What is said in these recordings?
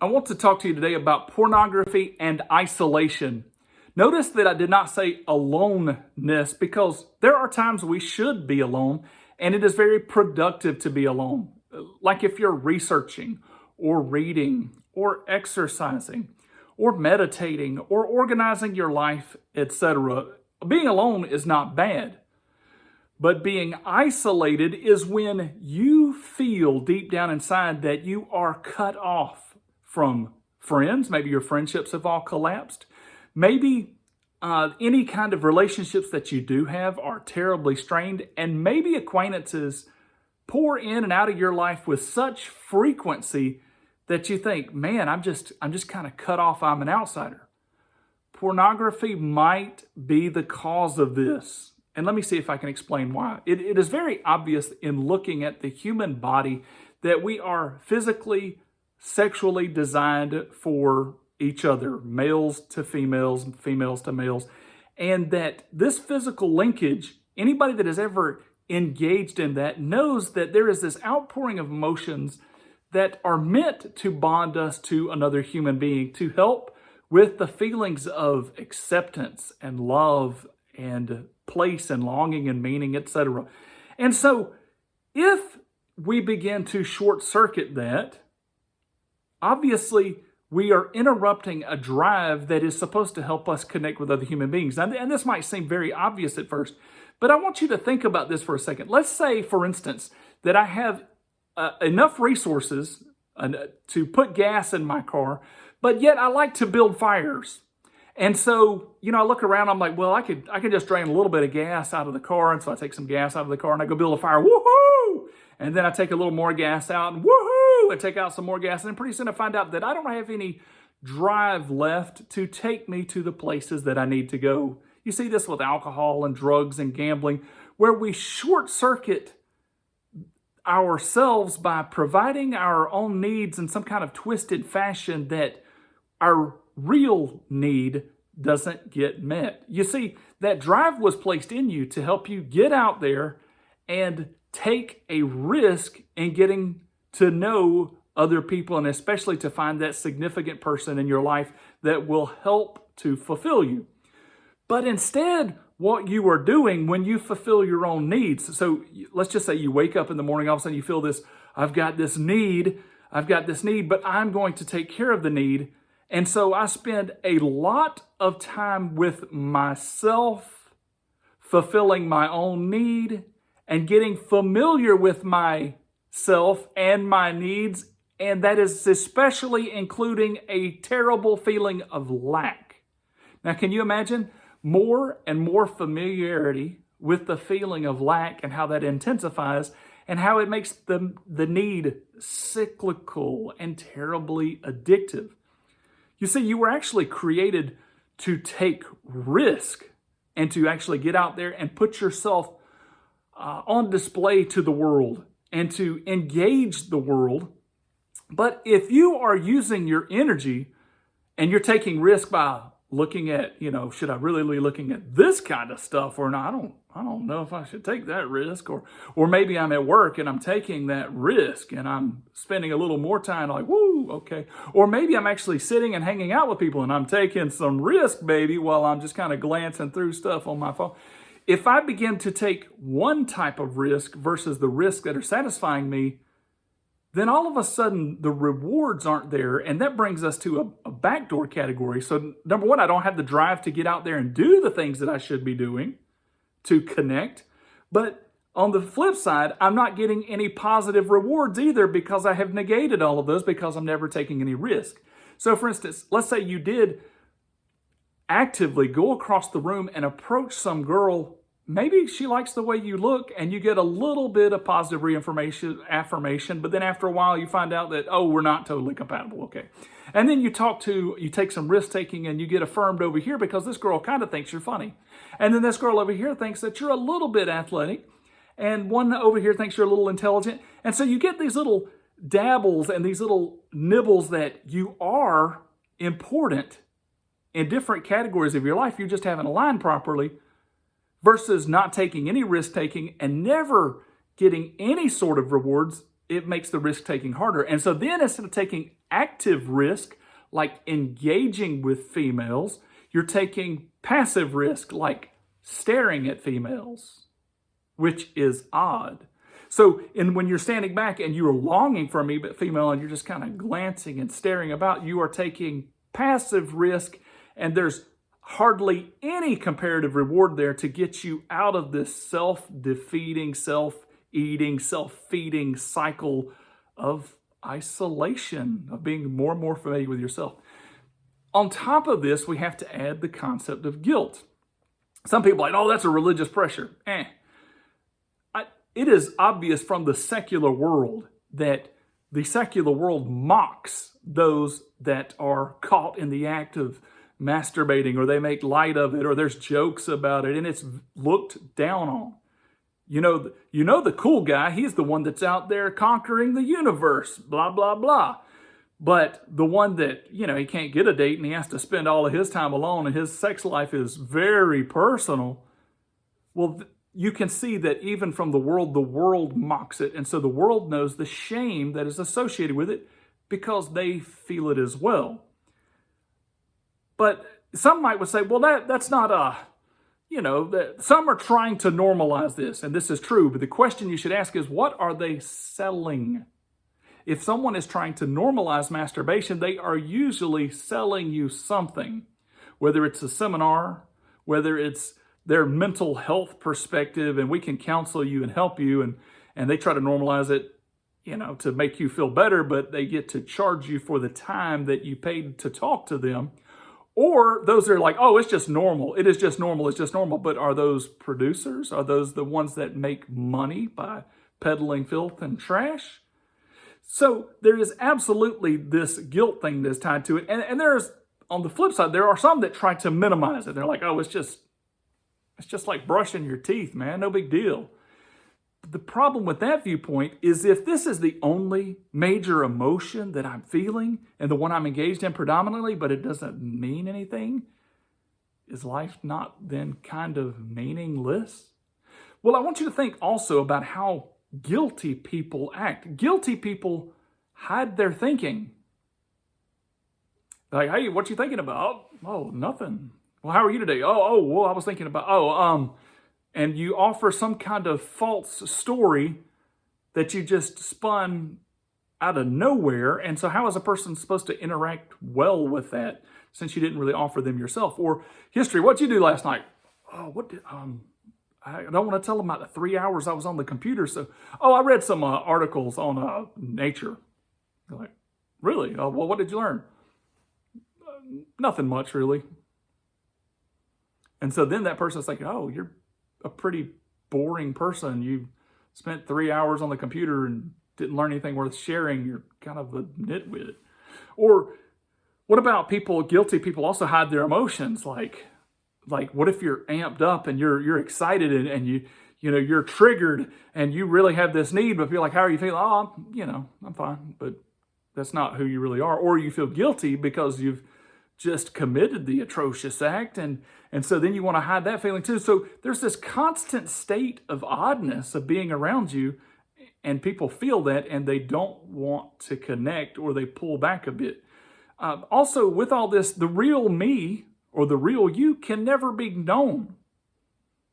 I want to talk to you today about pornography and isolation. Notice that I did not say aloneness because there are times we should be alone and it is very productive to be alone. Like if you're researching or reading or exercising or meditating or organizing your life, etc. Being alone is not bad. But being isolated is when you feel deep down inside that you are cut off from friends. Maybe your friendships have all collapsed. Maybe any kind of relationships that you do have are terribly strained. And maybe acquaintances pour in and out of your life with such frequency that you think, man, I'm just kind of cut off. I'm an outsider. Pornography might be the cause of this. And let me see if I can explain why. It is very obvious in looking at the human body that we are physically, sexually designed for each other, males to females, females to males, and that this physical linkage, anybody that has ever engaged in that knows that there is this outpouring of emotions that are meant to bond us to another human being, to help with the feelings of acceptance and love and place and longing and meaning, etc. And so if we begin to short circuit that, obviously we are interrupting a drive that is supposed to help us connect with other human beings. And this might seem very obvious at first, but I want you to think about this for a second. Let's say, for instance, that I have enough resources to put gas in my car, but yet I like to build fires. And so, I look around, I'm like, well, I could just drain a little bit of gas out of the car. And so I take some gas out of the car and I go build a fire. Woohoo! And then I take a little more gas out and woohoo! And take out some more gas. And then pretty soon I find out that I don't have any drive left to take me to the places that I need to go. You see this with alcohol and drugs and gambling, where we short circuit ourselves by providing our own needs in some kind of twisted fashion that our real need doesn't get met. You see, that drive was placed in you to help you get out there and take a risk in getting to know other people, and especially to find that significant person in your life that will help to fulfill you. But instead, what you are doing when you fulfill your own needs, so let's just say you wake up in the morning, all of a sudden you feel this, I've got this need, but I'm going to take care of the need. And so I spend a lot of time with myself, fulfilling my own need and getting familiar with myself and my needs. And that is especially including a terrible feeling of lack. Now, can you imagine more and more familiarity with the feeling of lack and how that intensifies and how it makes the need cyclical and terribly addictive? You see, you were actually created to take risk and to actually get out there and put yourself on display to the world and to engage the world. But if you are using your energy and you're taking risk by looking at, should I really be looking at this kind of stuff or not? I don't know if I should take that risk. Or maybe I'm at work and I'm taking that risk and I'm spending a little more time like, woo, okay. Or maybe I'm actually sitting and hanging out with people and I'm taking some risk, baby, while I'm just kind of glancing through stuff on my phone. If I begin to take one type of risk versus the risks that are satisfying me, then all of a sudden the rewards aren't there. And that brings us to a backdoor category. So number one, I don't have the drive to get out there and do the things that I should be doing to connect. But on the flip side, I'm not getting any positive rewards either because I have negated all of those because I'm never taking any risk. So for instance, let's say you did actively go across the room and approach some girl. Maybe she likes the way you look and you get a little bit of positive affirmation, but then after a while you find out that, oh, we're not totally compatible. Okay. And then you take some risk taking and you get affirmed over here because this girl kind of thinks you're funny. And then this girl over here thinks that you're a little bit athletic. And one over here thinks you're a little intelligent. And so you get these little dabbles and these little nibbles that you are important in different categories of your life. You just haven't aligned properly. Versus not taking any risk taking and never getting any sort of rewards it makes the risk taking harder. And so then instead of taking active risk, like engaging with females, you're taking passive risk, like staring at females, which is odd. So when you're standing back and you are longing for a female and you're just kind of glancing and staring about, you are taking passive risk, and there's hardly any comparative reward there to get you out of this self-defeating, self-eating, self-feeding cycle of isolation, of being more and more familiar with yourself. On top of this, we have to add the concept of guilt. Some people are like, oh, that's a religious pressure. It is obvious from the secular world that the secular world mocks those that are caught in the act of masturbating, or they make light of it, or there's jokes about it, and it's looked down on. You know the cool guy, he's the one that's out there conquering the universe, blah, blah, blah. But the one that, he can't get a date and he has to spend all of his time alone and his sex life is very personal. Well, you can see that even from the world mocks it. And so the world knows the shame that is associated with it because they feel it as well. But some might say, well, that's not some are trying to normalize this, and this is true. But the question you should ask is, what are they selling? If someone is trying to normalize masturbation, they are usually selling you something, whether it's a seminar, whether it's their mental health perspective, and we can counsel you and help you, and they try to normalize it, to make you feel better, but they get to charge you for the time that you paid to talk to them. Or those are like, oh, it's just normal. It is just normal. It's just normal. But are those producers? Are those the ones that make money by peddling filth and trash? So there is absolutely this guilt thing that's tied to it. And there's, on the flip side, there are some that try to minimize it. They're like, oh, it's just like brushing your teeth, man. No big deal. The problem with that viewpoint is if this is the only major emotion that I'm feeling and the one I'm engaged in predominantly, but it doesn't mean anything, is life not then kind of meaningless? Well, I want you to think also about how guilty people act. Guilty people hide their thinking. Like, hey, what you thinking about? Oh, nothing. Well, how are you today? Well, I was thinking about, and you offer some kind of false story that you just spun out of nowhere. And so how is a person supposed to interact well with that since you didn't really offer them yourself? Or history, what'd you do last night? Oh, I don't want to tell them about the 3 hours I was on the computer. So, I read some articles on nature. You're like, really? Well, what did you learn? Nothing much, really. And so then that person's like, oh, you're a pretty boring person. You spent 3 hours on the computer and didn't learn anything worth sharing. You're kind of a nitwit. Or what about guilty people also hide their emotions? Like what if you're amped up and you're excited and you're triggered and you really have this need, but you're like, how are you feeling? Oh, I'm fine. But that's not who you really are. Or you feel guilty because you've just committed the atrocious act, and so then you want to hide that feeling too. So there's this constant state of oddness of being around you, and people feel that, and they don't want to connect, or they pull back a bit. Also, with all this, the real me or the real you can never be known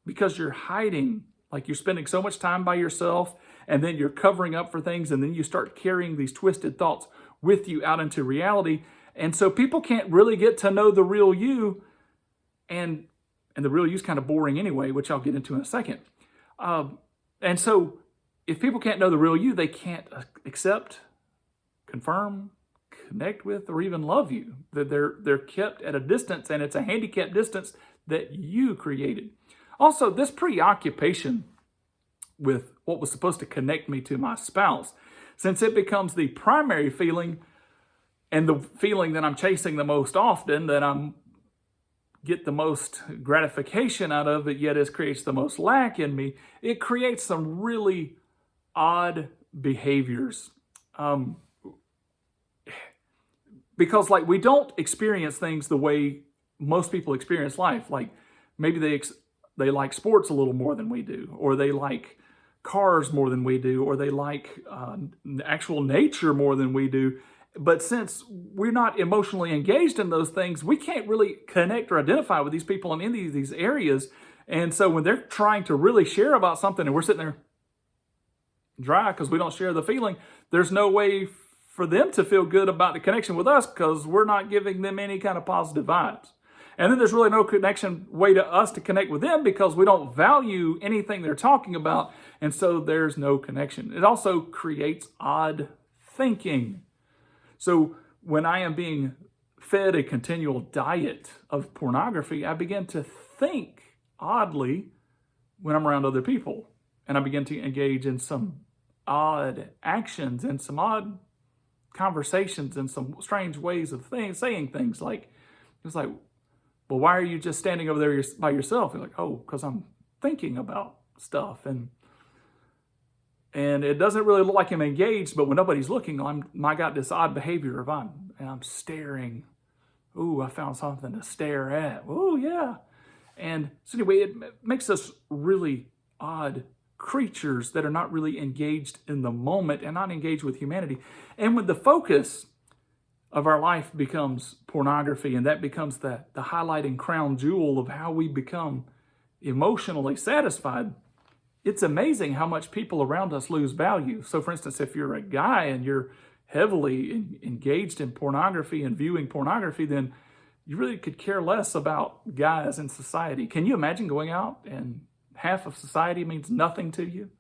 because you're hiding. Like you're spending so much time by yourself, and then you're covering up for things, and then you start carrying these twisted thoughts with you out into reality. And so people can't really get to know the real you, and the real you is kind of boring anyway, which I'll get into in a second. And so if people can't know the real you, they can't accept, confirm, connect with, or even love you. They're kept at a distance, and it's a handicapped distance that you created. Also, this preoccupation with what was supposed to connect me to my spouse, since it becomes the primary feeling and the feeling that I'm chasing the most often, that I'm get the most gratification out of it, yet it creates the most lack in me, it creates some really odd behaviors. Because we don't experience things the way most people experience life. Like maybe they like sports a little more than we do, or they like cars more than we do, or they like actual nature more than we do. But since we're not emotionally engaged in those things, we can't really connect or identify with these people in any of these areas. And so when they're trying to really share about something and we're sitting there dry because we don't share the feeling, there's no way for them to feel good about the connection with us because we're not giving them any kind of positive vibes. And then there's really no way to us to connect with them because we don't value anything they're talking about. And so there's no connection. It also creates odd thinking. So when I am being fed a continual diet of pornography, I begin to think oddly when I'm around other people. And I begin to engage in some odd actions and some odd conversations and some strange ways of saying things like, it's like, well, why are you just standing over there by yourself? You're like, oh, because I'm thinking about stuff. And it doesn't really look like I'm engaged, but when nobody's looking, I got this odd behavior of I'm staring. Ooh, I found something to stare at. Ooh, yeah. And so anyway, it makes us really odd creatures that are not really engaged in the moment and not engaged with humanity. And when the focus of our life becomes pornography, and that becomes the highlighting crown jewel of how we become emotionally satisfied, it's amazing how much people around us lose value. So for instance, if you're a guy and you're heavily engaged in pornography and viewing pornography, then you really could care less about guys in society. Can you imagine going out and half of society means nothing to you?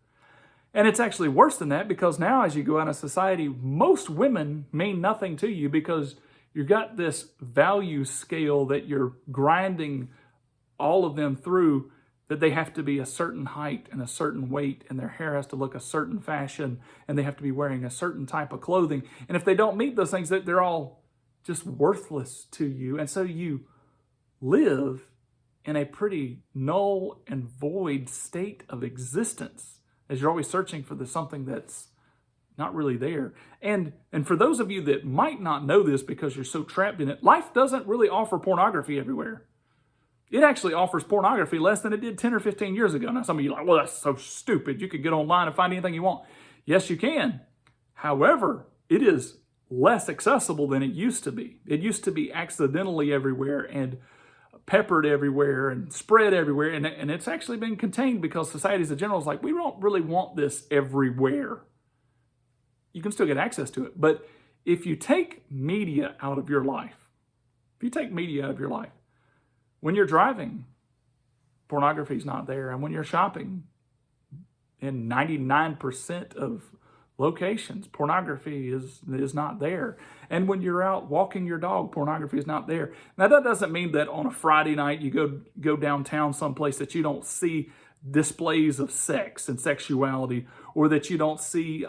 And it's actually worse than that, because now as you go out of society, most women mean nothing to you because you've got this value scale that you're grinding all of them through, that they have to be a certain height and a certain weight, and their hair has to look a certain fashion, and they have to be wearing a certain type of clothing. And if they don't meet those things, they're all just worthless to you. And so you live in a pretty null and void state of existence, as you're always searching for something that's not really there. And for those of you that might not know this because you're so trapped in it, life doesn't really offer pornography everywhere. It actually offers pornography less than it did 10 or 15 years ago. Now, some of you are like, well, that's so stupid. You could get online and find anything you want. Yes, you can. However, it is less accessible than it used to be. It used to be accidentally everywhere and peppered everywhere and spread everywhere. And it's actually been contained because society as a general is like, we don't really want this everywhere. You can still get access to it. But if you take media out of your life, when you're driving, pornography is not there. And when you're shopping, in 99% of locations, pornography is not there. And when you're out walking your dog, pornography is not there. Now, that doesn't mean that on a Friday night you go downtown someplace that you don't see displays of sex and sexuality, or that you don't see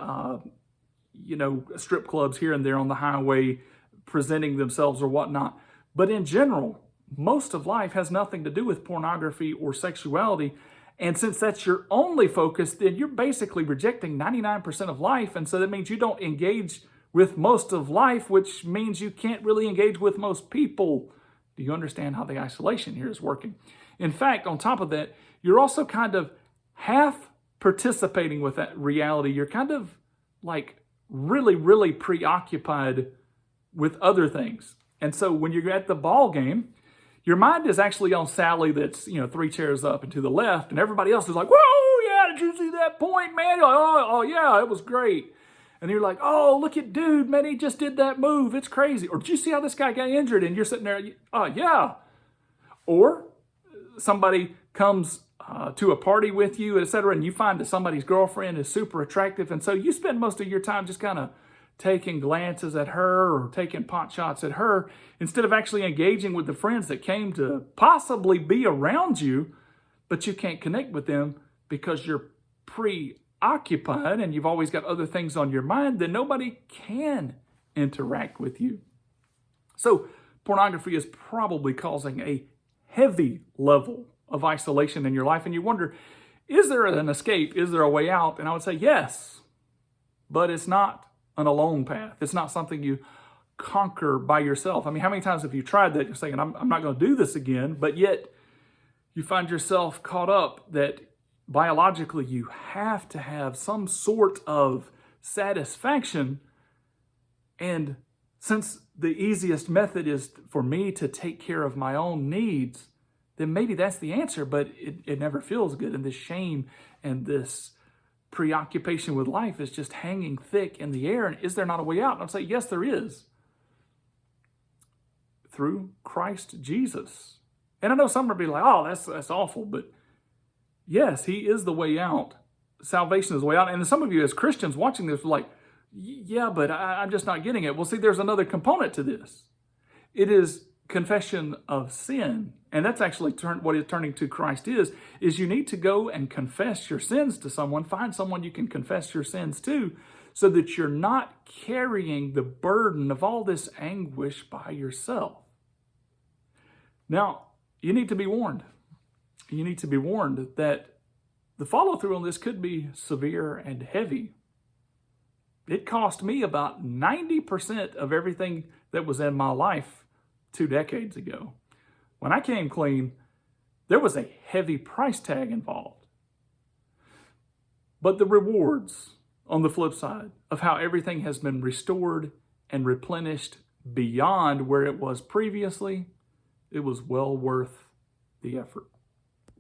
strip clubs here and there on the highway presenting themselves or whatnot. But in general, most of life has nothing to do with pornography or sexuality. And since that's your only focus, then you're basically rejecting 99% of life. And so that means you don't engage with most of life, which means you can't really engage with most people. Do you understand how the isolation here is working? In fact, on top of that, you're also kind of half participating with that reality. You're kind of like really, really preoccupied with other things. And so when you're at the ball game, your mind is actually on Sally that's, 3 chairs up and to the left, and everybody else is like, whoa, yeah, did you see that point, man? You're like, oh, yeah, it was great. And you're like, oh, look at dude, man, he just did that move. It's crazy. Or did you see how this guy got injured? And you're sitting there, oh, yeah. Or somebody comes to a party with you, etc., and you find that somebody's girlfriend is super attractive, and so you spend most of your time just kind of taking glances at her or taking pot shots at her instead of actually engaging with the friends that came to possibly be around you, but you can't connect with them because you're preoccupied and you've always got other things on your mind. Then nobody can interact with you. So pornography is probably causing a heavy level of isolation in your life, and you wonder, is there an escape? Is there a way out? And I would say yes, but it's not an alone path. It's not something you conquer by yourself. I mean, how many times have you tried that? You're saying, I'm not going to do this again, but yet you find yourself caught up that biologically you have to have some sort of satisfaction. And since the easiest method is for me to take care of my own needs, then maybe that's the answer, but it never feels good. And this shame and this preoccupation with life is just hanging thick in the air. And is there not a way out? And I'll say, yes, there is. Through Christ Jesus. And I know some will be like, oh, that's awful. But yes, he is the way out. Salvation is the way out. And some of you as Christians watching this are like, yeah, but I'm just not getting it. Well, see, there's another component to this. It is confession of sin. And that's actually what turning to Christ is you need to go and confess your sins to someone. Find someone you can confess your sins to so that you're not carrying the burden of all this anguish by yourself. Now, you need to be warned. You need to be warned that the follow-through on this could be severe and heavy. It cost me about 90% of everything that was in my life 2 decades ago. When I came clean, there was a heavy price tag involved. But the rewards on the flip side of how everything has been restored and replenished beyond where it was previously, it was well worth the effort.